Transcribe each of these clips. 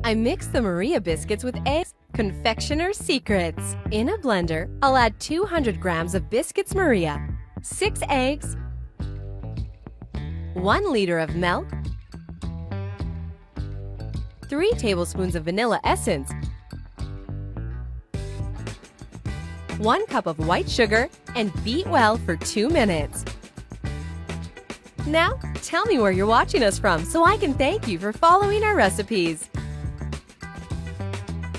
I mix the Maria biscuits with eggs. Confectioner's Secrets. In a blender, I'll add 200 grams of biscuits Maria, 6 eggs, 1 liter of milk, 3 tablespoons of vanilla essence, 1 cup of white sugar, and beat well for 2 minutes. Now, tell me where you're watching us from so I can thank you for following our recipes.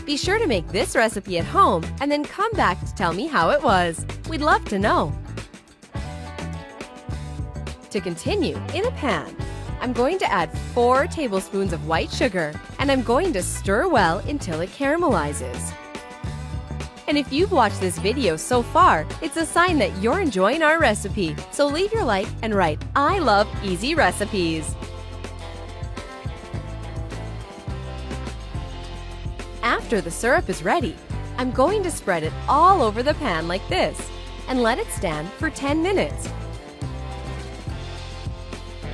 Be sure to make this recipe at home and then come back to tell me how it was. We'd love to know. To continue, in a pan, I'm going to add 4 tablespoons of white sugar and I'm going to stir well until it caramelizes. And if you've watched this video so far, it's a sign that you're enjoying our recipe. So leave your like and write, "I love easy recipes." After the syrup is ready, I'm going to spread it all over the pan like this and let it stand for 10 minutes.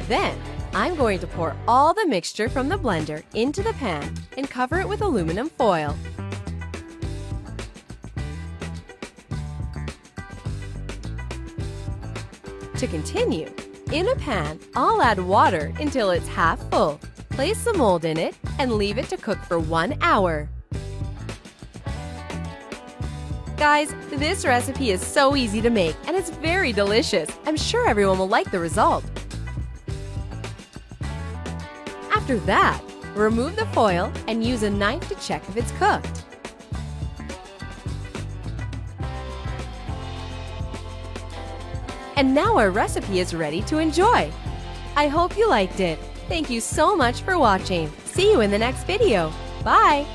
Then, I'm going to pour all the mixture from the blender into the pan and cover it with aluminum foil. To continue, in a pan, I'll add water until it's half full. Place the mold in it and leave it to cook for 1 hour. Guys, this recipe is so easy to make and it's very delicious. I'm sure everyone will like the result. After that, remove the foil and use a knife to check if it's cooked. And now our recipe is ready to enjoy. I hope you liked it. Thank you so much for watching. See you in the next video. Bye!